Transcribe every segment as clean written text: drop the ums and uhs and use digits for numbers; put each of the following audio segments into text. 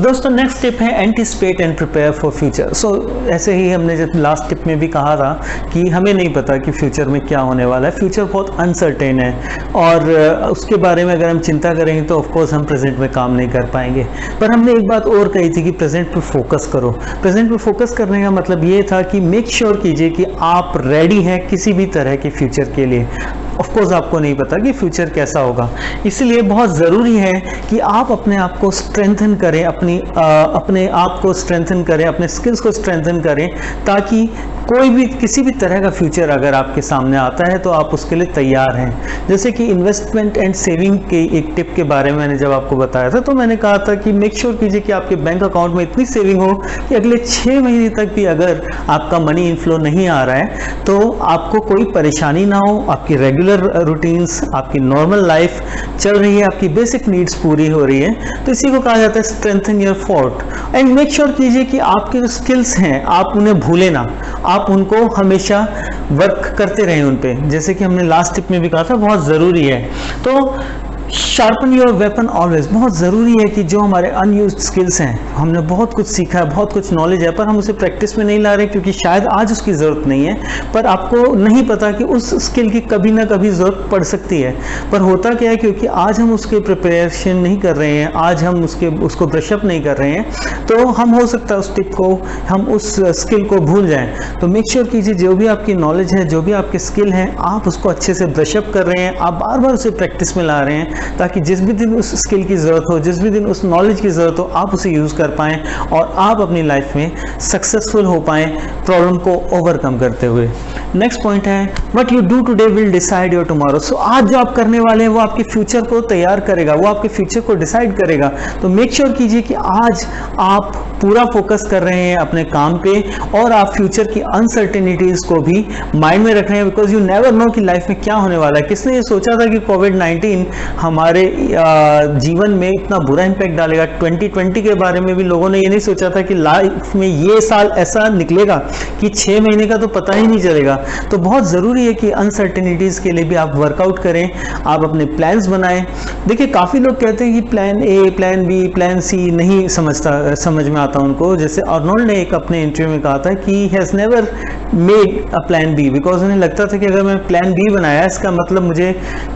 दोस्तों next tip है anticipate and prepare for future. So ऐसे ही हमने जब लास्ट टिप में भी कहा था कि हमें नहीं पता कि फ्यूचर में क्या होने वाला है, फ्यूचर बहुत अनसर्टेन है और उसके बारे में अगर हम चिंता करेंगे तो ऑफकोर्स हम प्रेजेंट में काम नहीं कर पाएंगे। पर हमने एक बात और कही थी कि प्रेजेंट पे फोकस करो। प्रेजेंट पे फोकस करने का मतलब ये था कि मेक श्योर कीजिए कि आप रेडी हैं किसी भी तरह के फ्यूचर के लिए। ऑफ कोर्स आपको नहीं पता कि फ्यूचर कैसा होगा, इसलिए बहुत ज़रूरी है कि आप अपने आप को स्ट्रेंथन करें, अपने आप को स्ट्रेंथन करें, अपने स्किल्स को स्ट्रेंथन करें, ताकि कोई भी किसी भी तरह का फ्यूचर अगर आपके सामने आता है तो आप उसके लिए तैयार हैं। जैसे कि इन्वेस्टमेंट एंड सेविंग के एक टिप के बारे में मैंने जब आपको बताया था तो मैंने कहा था कि मेक श्योर कीजिए कि आपके बैंक अकाउंट में इतनी सेविंग हो कि अगले 6 महीने तक भी अगर आपका मनी इनफ्लो नहीं आ रहा है तो आपको कोई परेशानी ना हो, आपकी रेगुलर रूटीन्स, आपकी नॉर्मल लाइफ चल रही है, आपकी बेसिक नीड्स पूरी हो रही है। तो इसी को कहा जाता है strengthen your fort and make sure कीजिए कि आपके जो स्किल्स हैं आप उन्हें भूलें ना, आप उनको हमेशा वर्क करते रहें उन पे। जैसे कि हमने लास्ट टिप में भी कहा था बहुत ज़रूरी है। तो शार्पन योर वेपन ऑलवेज, बहुत ज़रूरी है कि जो हमारे अनयूज्ड स्किल्स हैं, हमने बहुत कुछ सीखा है, बहुत कुछ नॉलेज है, पर हम उसे प्रैक्टिस में नहीं ला रहे क्योंकि शायद आज उसकी ज़रूरत नहीं है, पर आपको नहीं पता कि उस स्किल की कभी ना कभी ज़रूरत पड़ सकती है। पर होता क्या है, क्योंकि आज हम उसके प्रिपरेशन नहीं कर रहे हैं, आज हम उसको ब्रशअप नहीं कर रहे हैं, तो हम हो सकता है उस टिप को, हम उस स्किल को भूल जाएं। तो मेक श्योर कीजिए जो भी आपकी नॉलेज है, जो भी आपके स्किल हैं, आप उसको अच्छे से ब्रशअप कर रहे हैं, आप बार बार उसे प्रैक्टिस में ला रहे हैं, ताकि जिस भी दिन उस स्किल की ज़रूरत हो, जिस भी दिन उस नॉलेज की ज़रूरत हो, आप उसे यूज़ कर पाएँ और आप अपनी लाइफ में सक्सेसफुल हो पाएँ प्रॉब्लम को ओवरकम करते हुए। नेक्स्ट पॉइंट है what you do today will decide your tomorrow. So आज जो आप करने वाले हैं वो आपके फ्यूचर को तैयार करेगा, वो आपके फ्यूचर को डिसाइड करेगा। तो मेक श्योर कीजिए कि आज आप पूरा फोकस कर रहे हैं अपने काम पे और आप फ्यूचर की अनसर्टेनिटीज़ को भी माइंड में रख रहे हैं, बिकॉज यू नेवर नो कि लाइफ में क्या होने वाला है। किसने ये सोचा था कि कोविड-19 हमारे जीवन में इतना बुरा इम्पैक्ट डालेगा। 2020 के बारे में भी लोगों ने ये नहीं सोचा था कि लाइफ में ये साल ऐसा निकलेगा कि 6 महीने का तो पता ही नहीं चलेगा। तो बहुत ज़रूरी है कि अनसर्टेनिटीज़ के लिए भी आप वर्कआउट करें, आप अपने प्लान्स बनाएं। देखिए काफ़ी लोग कहते हैं कि plan A, plan B, plan C नहीं समझ में आता उनको। जैसे अर्नोल्ड ने एक अपने इंटरव्यू में कहा था कि he has never made a plan B, because उन्हें लगता था कि अगर मैं प्लान बी बनाया इसका मतलब मुझे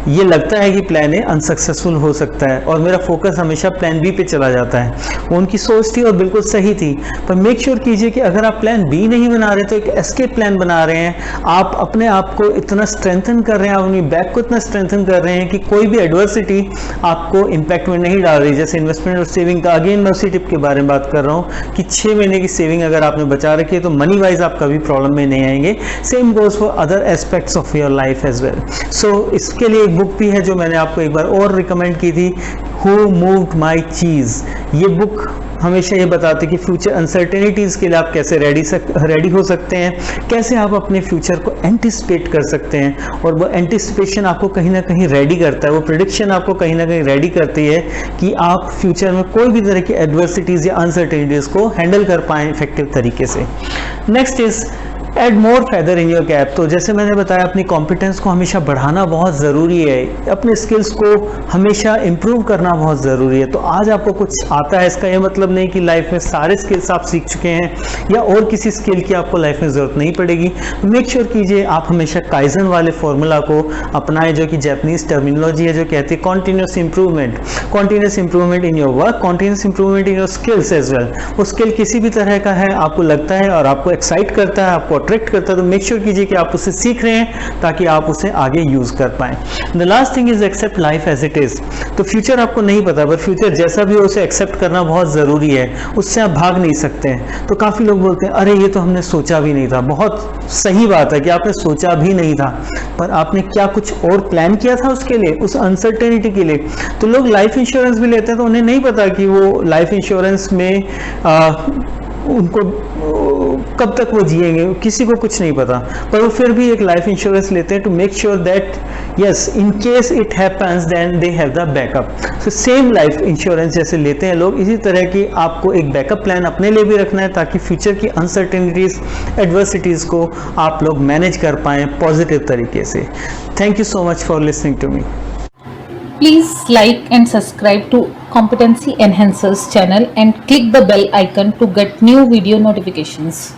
ये लगता है कि प्लान ए अनसक्सेसफुल हो सकता है और मेरा फोकस हमेशा प्लान बी पे चला जाता है। वो उनकी सोच थी और बिल्कुल सही थी। पर मेक श्योर कीजिए कि अगर आप प्लान बी नहीं बना रहे तो एक एस्केप प्लान बना रहे हैं, आप अपने आप को इतना स्ट्रेंथन कर रहे हैं, आप अपनी बैक को इतना स्ट्रेंथन कर रहे हैं कि कोई भी एडवर्सिटी आपको इम्पैक्ट में नहीं डाल रही। जैसे इन्वेस्टमेंट और सेविंग का अगेन मैं उसी टिप के बारे में बात कर रहा हूँ कि 6 महीने की सेविंग अगर आपने बचा रखी है तो मनी वाइज आप कभी प्रॉब्लम में नहीं आएंगे। Same goes for other aspects of your life as well. So इसके लिए एक बुक भी है जो मैंने आपको एक बार और रिकमेंड की थी, हु मूव्ड माई चीज़। ये बुक हमेशा ये बताते कि फ्यूचर अनसर्टेनिटीज़ के लिए आप कैसे रेडी हो सकते हैं, कैसे आप अपने फ्यूचर को एंटिसिपेट कर सकते हैं। और वो एंटिसिपेशन आपको कहीं ना कहीं रेडी करता है, वो प्रेडिक्शन आपको कहीं ना कहीं रेडी करती है कि आप फ्यूचर में कोई भी तरह की एडवर्सिटीज़ या अनसर्टेनिटीज़ को हैंडल कर पाएँ इफेक्टिव तरीके से। Next is add more feather in your cap. तो जैसे मैंने बताया अपनी कॉम्पिटेंस को हमेशा बढ़ाना बहुत ज़रूरी है, अपने स्किल्स को हमेशा इम्प्रूव करना बहुत ज़रूरी है। तो आज आपको कुछ आता है इसका ये मतलब नहीं कि लाइफ में सारे स्किल्स आप सीख चुके हैं या और किसी स्किल की आपको लाइफ में ज़रूरत नहीं पड़ेगी। मेक श्योर कीजिए आप हमेशा काइजन वाले फॉर्मूला को अपनाएं, जो कि जापानीज टर्मिनोलॉजी है जो कहती है continuous improvement in your work, continuous improvement in your skills as well. वो स्किल किसी भी तरह का है, आपको लगता है और आपको एक्साइट करता है, आपको अट्रैक्ट करता है, तो मेक श्योर कीजिए कि आप उसे सीख रहे हैं ताकि आप उसे आगे यूज कर पाएं। The last thing is accept life as it is. तो फ्यूचर आपको नहीं पता, पर फ्यूचर जैसा भी हो उसे एक्सेप्ट करना बहुत ज़रूरी है, उससे आप भाग नहीं सकते हैं। तो काफ़ी लोग बोलते हैं अरे ये तो हमने सोचा भी नहीं था। बहुत सही बात है कि आपने सोचा भी नहीं था, पर आपने क्या कुछ और प्लान किया था उसके लिए, उस अनसर्टेनिटी के लिए। तो लोग लाइफ इंश्योरेंस भी लेते हैं तो उन्हें नहीं पता कि वो लाइफ इंश्योरेंस में उनको कब तक वो जिएंगे, किसी को कुछ नहीं पता, पर वो फिर भी एक लाइफ इंश्योरेंस लेते हैं to make sure that yes in case it happens then they have the backup. So same life insurance जैसे लेते हैं लोग, इसी तरह की आपको एक बैकअप प्लान अपने लिए भी रखना है ताकि फ्यूचर की अनसर्टेनिटीज, एडवर्सिटीज़ को आप लोग मैनेज कर पाएँ पॉजिटिव तरीके से। Thank you so much for listening to me. Please like and subscribe to Competency Enhancers channel and click the bell icon to get new video notifications.